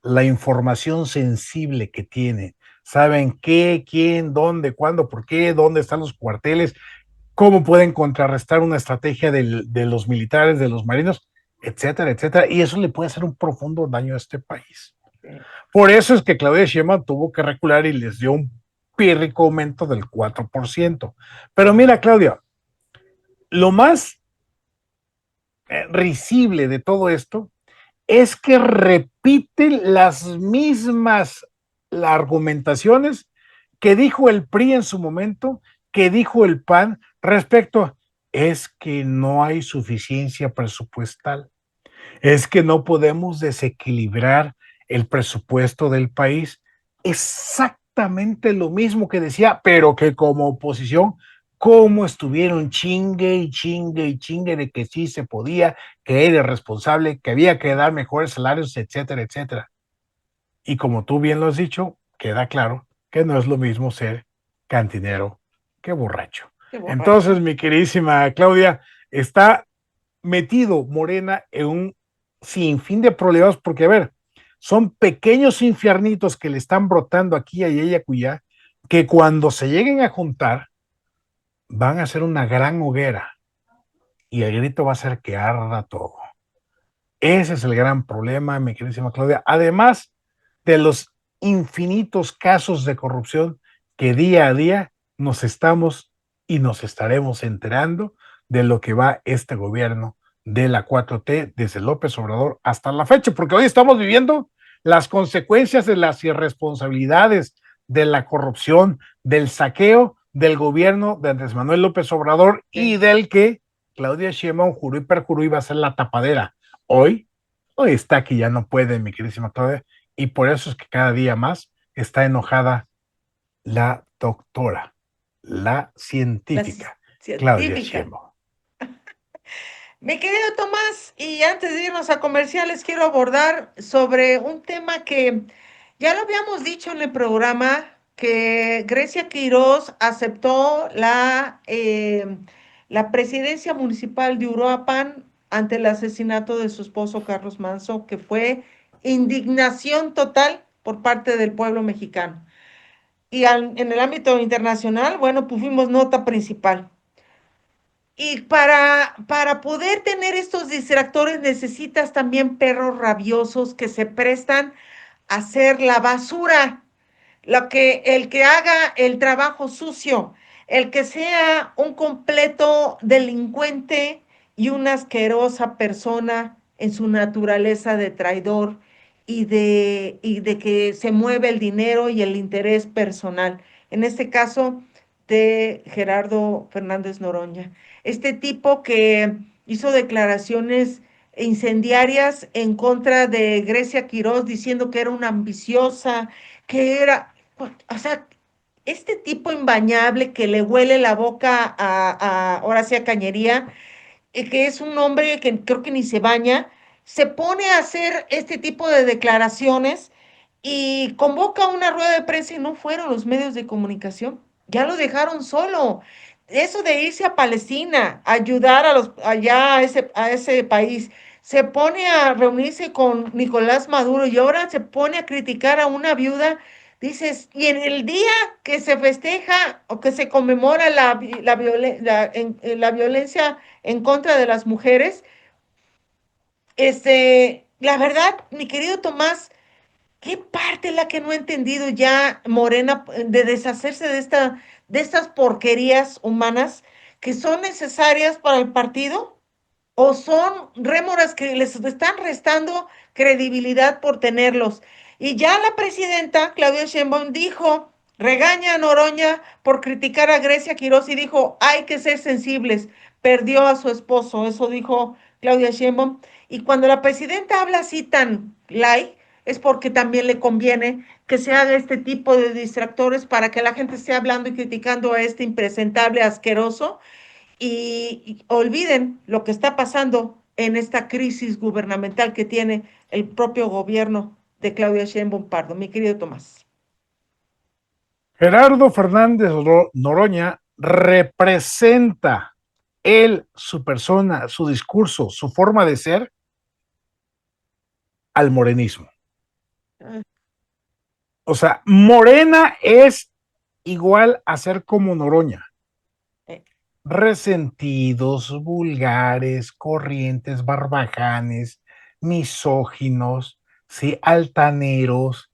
la información sensible que tienen, saben qué, quién, dónde, cuándo, por qué, dónde están los cuarteles, cómo pueden contrarrestar una estrategia de los militares, de los marinos, etcétera, etcétera. Y eso le puede hacer un profundo daño a este país. sí. Por eso es que Claudia Sheinbaum tuvo que recular y les dio un pírrico aumento del 4%. Pero mira, Claudia, lo más risible de todo esto es que repiten las mismas argumentaciones que dijo el PRI en su momento, que dijo el PAN respecto a es que no hay suficiencia presupuestal, es que no podemos desequilibrar el presupuesto del país. Exactamente lo mismo que decía, pero que como oposición, cómo estuvieron chingue y chingue y chingue de que sí se podía, que era responsable, que había que dar mejores salarios, etcétera, etcétera. Y como tú bien lo has dicho, queda claro que no es lo mismo ser cantinero que borracho. Qué borracho. Entonces, mi queridísima Claudia, está metido Morena en un sinfín de problemas porque, a ver, son pequeños infiernitos que le están brotando aquí, allá y acullá, que cuando se lleguen a juntar van a ser una gran hoguera y el grito va a ser que arda todo. Ese es el gran problema, mi queridísima Claudia. Además de los infinitos casos de corrupción que día a día nos estamos y nos estaremos enterando de lo que va este gobierno de la 4T desde López Obrador hasta la fecha, porque hoy estamos viviendo las consecuencias de las irresponsabilidades, de la corrupción, del saqueo del gobierno de Andrés Manuel López Obrador y Sí. del que Claudia Sheinbaum juró y perjuró iba a ser la tapadera. Hoy, hoy está que ya no puede, mi queridísima Claudia, y por eso es que cada día más está enojada la doctora, la La científica, Claudia científica. Sheinbaum. Mi querido Tomás, y antes de irnos a comerciales, quiero abordar sobre un tema que ya lo habíamos dicho en el programa, que Grecia Quirós aceptó la presidencia municipal de Uruapan ante el asesinato de su esposo Carlos Manso, que fue indignación total por parte del pueblo mexicano. Y en el ámbito internacional, bueno, pues fuimos nota principal. Y para poder tener estos distractores necesitas también perros rabiosos que se prestan a hacer la basura, el que haga el trabajo sucio, el que sea un completo delincuente y una asquerosa persona en su naturaleza de traidor y de que se mueve el dinero y el interés personal. En este caso de Gerardo Fernández Noroña. Este tipo que hizo declaraciones incendiarias en contra de Grecia Quirós diciendo que era una ambiciosa, que era, o sea, este tipo imbañable que le huele la boca ahora sí a cañería, que es un hombre que creo que ni se baña, se pone a hacer este tipo de declaraciones y convoca una rueda de prensa y no fueron los medios de comunicación, ya lo dejaron solo. Eso de irse a Palestina, ayudar allá a ese país, se pone a reunirse con Nicolás Maduro y ahora se pone a criticar a una viuda. Dices, y en el día que se festeja o que se conmemora la violencia en contra de las mujeres, la verdad, mi querido Tomás, ¿Qué parte es la que no ha entendido ya Morena de deshacerse de estas porquerías humanas que son necesarias para el partido? ¿O son rémoras que les están restando credibilidad por tenerlos? Y ya la presidenta Claudia Sheinbaum dijo, regaña a Noroña por criticar a Grecia Quiroz y dijo, hay que ser sensibles. Perdió a su esposo, eso dijo Claudia Sheinbaum. Y cuando la presidenta habla así tan light, es porque también le conviene que se haga este tipo de distractores para que la gente esté hablando y criticando a este impresentable asqueroso y olviden lo que está pasando en esta crisis gubernamental que tiene el propio gobierno de Claudia Sheinbaum Pardo. Mi querido Tomás. Gerardo Fernández Noroña representa él, su persona, su discurso, su forma de ser al morenismo. O sea, Morena es igual a ser como Noroña. Resentidos, vulgares, corrientes, barbajanes, misóginos, ¿sí? Altaneros.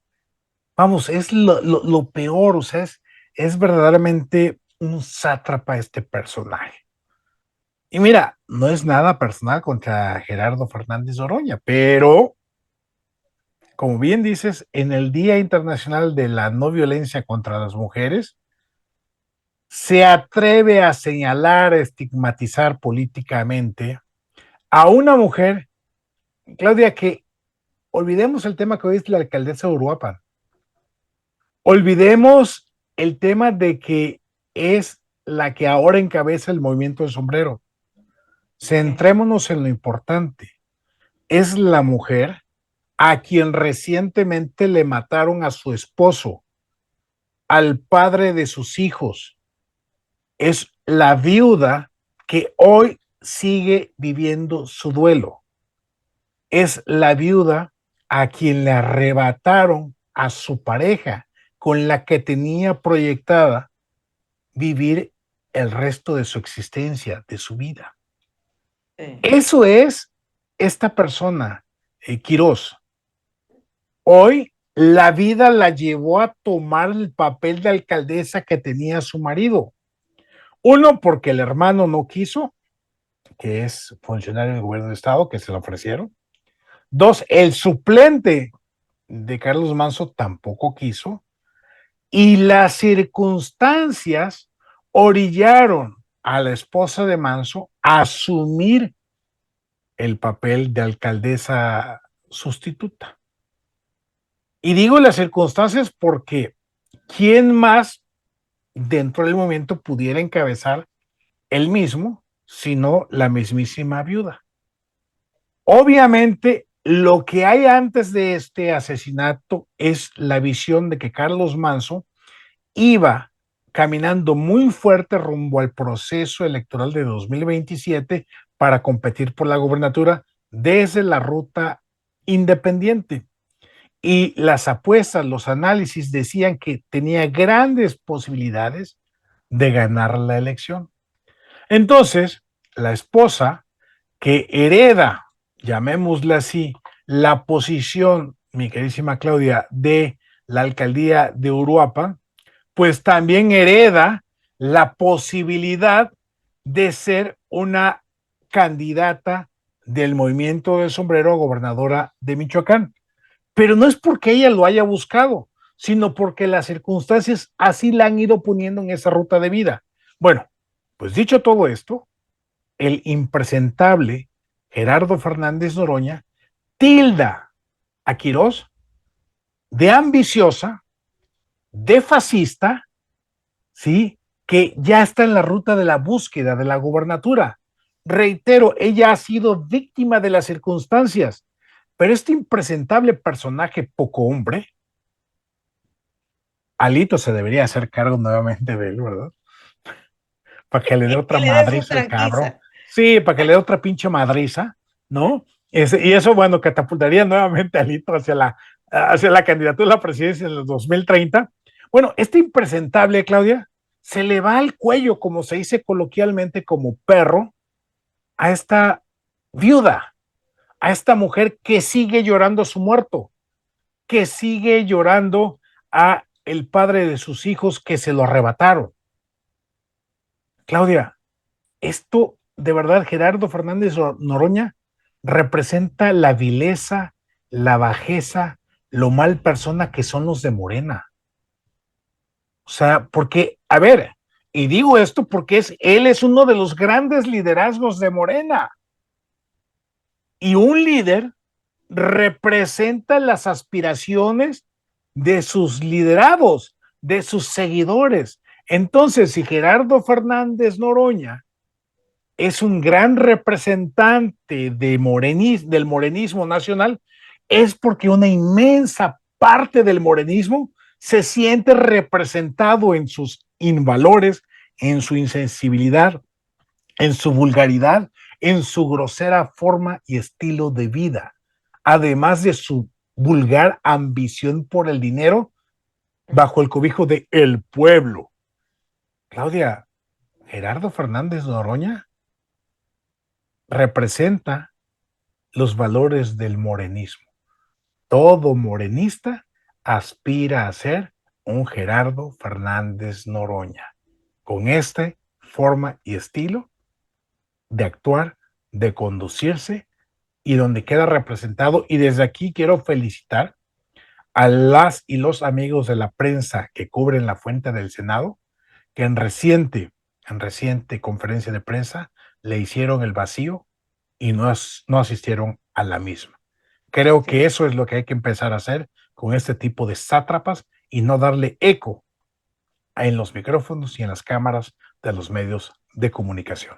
Vamos, es lo peor, o sea, es verdaderamente un sátrapa este personaje. Y mira, no es nada personal contra Gerardo Fernández Oroña, pero como bien dices, en el Día Internacional de la No Violencia contra las Mujeres, se atreve a señalar, a estigmatizar políticamente a una mujer, Claudia, que olvidemos el tema que hoy es la alcaldesa de Uruapan, olvidemos el tema de que es la que ahora encabeza el movimiento del sombrero. Sí, Centrémonos en lo importante. Es la mujer a quien recientemente le mataron a su esposo, al padre de sus hijos. Es la viuda que hoy sigue viviendo su duelo. Es la viuda a quien le arrebataron a su pareja, con la que tenía proyectada vivir el resto de su existencia, de su vida. sí, Eso es esta persona, Quiroz. Hoy la vida la llevó a tomar el papel de alcaldesa que tenía su marido. Uno, porque el hermano no quiso, que es funcionario del gobierno de Estado, que se lo ofrecieron. Dos, el suplente de Carlos Manso tampoco quiso. Y las circunstancias orillaron a la esposa de Manso a asumir el papel de alcaldesa sustituta. Y digo las circunstancias porque ¿quién más dentro del momento pudiera encabezar él mismo, sino la mismísima viuda? Obviamente, lo que hay antes de este asesinato es la visión de que Carlos Manso iba caminando muy fuerte rumbo al proceso electoral de 2027 para competir por la gobernatura desde la ruta independiente. Y las apuestas, los análisis decían que tenía grandes posibilidades de ganar la elección. Entonces, la esposa que hereda, llamémosla así, la posición, mi queridísima Claudia, de la alcaldía de Uruapan, pues también hereda la posibilidad de ser una candidata del movimiento del sombrero a gobernadora de Michoacán. Pero no es porque ella lo haya buscado, sino porque las circunstancias así la han ido poniendo en esa ruta de vida. Bueno, pues dicho todo esto, el impresentable Gerardo Fernández Noroña tilda a Quirós de ambiciosa, de fascista, ¿sí? Que ya está en la ruta de la búsqueda de la gubernatura. Reitero, ella ha sido víctima de las circunstancias, pero este impresentable personaje poco hombre, Alito se debería hacer cargo nuevamente de él, ¿verdad? Para que le dé que otra le dé su madriza al cabrón. tranquiza. Sí, para que le dé otra pinche madriza, ¿no? Y eso, bueno, catapultaría nuevamente a Alito hacia la candidatura a la presidencia en el 2030. Bueno, este impresentable, Claudia, se le va al cuello, como se dice coloquialmente, como perro, a esta viuda, a esta mujer que sigue llorando su muerto. que sigue llorando a el padre de sus hijos que se lo arrebataron. Claudia, esto de verdad, Gerardo Fernández Noroña representa la vileza, la bajeza, lo mal persona que son los de Morena. O sea, porque, a ver, y digo esto porque él es uno de los grandes liderazgos de Morena. Y un líder representa las aspiraciones de sus liderados, de sus seguidores. Entonces, si Gerardo Fernández Noroña es un gran representante del morenismo nacional, es porque una inmensa parte del morenismo se siente representado en sus invalores, en su insensibilidad, en su vulgaridad, en su grosera forma y estilo de vida, además de su vulgar ambición por el dinero bajo el cobijo de el pueblo. Claudia, Gerardo Fernández Noroña representa los valores del morenismo. Todo morenista aspira a ser un Gerardo Fernández Noroña, con esta forma y estilo de actuar, de conducirse y donde queda representado. Y desde aquí quiero felicitar a las y los amigos de la prensa que cubren la fuente del Senado, que en reciente conferencia de prensa le hicieron el vacío y no asistieron a la misma. Creo que eso es lo que hay que empezar a hacer con este tipo de sátrapas y no darle eco en los micrófonos y en las cámaras de los medios de comunicación.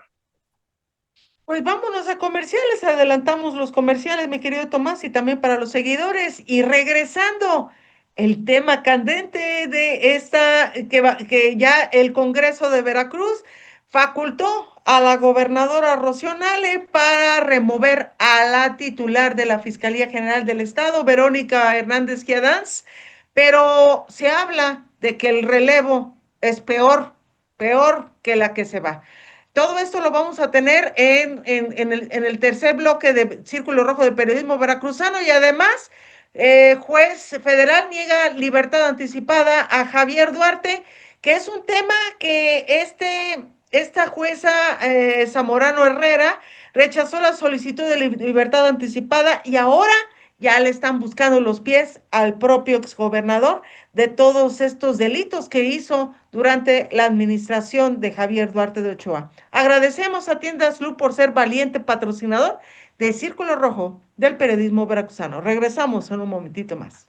Pues vámonos a comerciales, adelantamos los comerciales, mi querido Tomás, y también para los seguidores. Y regresando, el tema candente de esta, que ya el Congreso de Veracruz facultó a la gobernadora Rocío Nale para remover a la titular de la Fiscalía General del Estado, Verónica Hernández Giadans, pero se habla de que el relevo es peor que la que se va. Todo esto lo vamos a tener en el tercer bloque de Círculo Rojo de Periodismo Veracruzano y además, juez federal niega libertad anticipada a Javier Duarte, que es un tema que esta jueza Zamorano Herrera rechazó la solicitud de libertad anticipada y ahora ya le están buscando los pies al propio exgobernador de todos estos delitos que hizo durante la administración de Javier Duarte de Ochoa. Agradecemos a Tiendas Lu por ser valiente patrocinador de Círculo Rojo del periodismo veracruzano. Regresamos en un momentito más.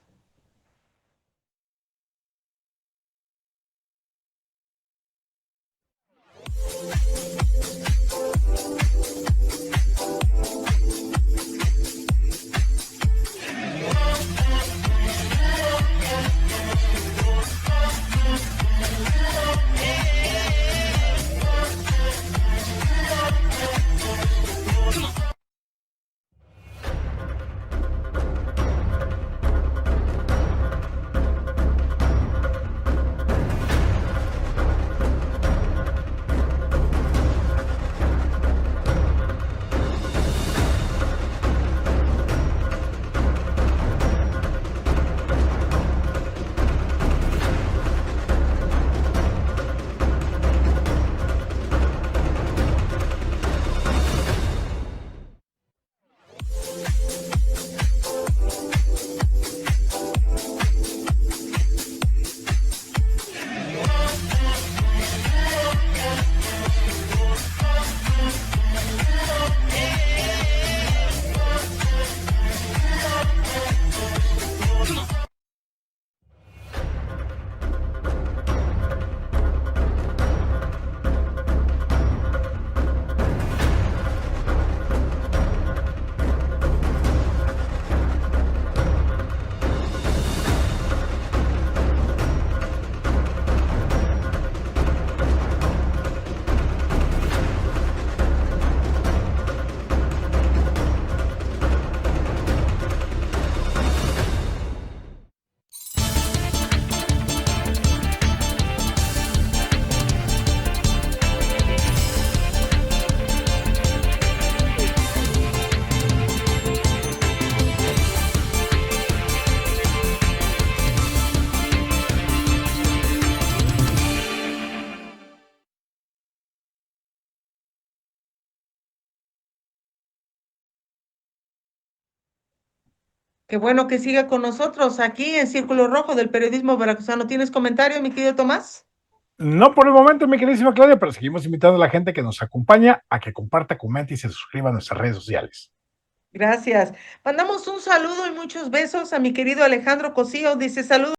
Qué bueno que siga con nosotros aquí en Círculo Rojo del periodismo veracruzano. ¿Tienes comentario, mi querido Tomás? No por el momento, mi queridísima Claudia, pero seguimos invitando a la gente que nos acompaña a que comparta, comente y se suscriba a nuestras redes sociales. Gracias. Mandamos un saludo y muchos besos a mi querido Alejandro Cosío. Dice saludos.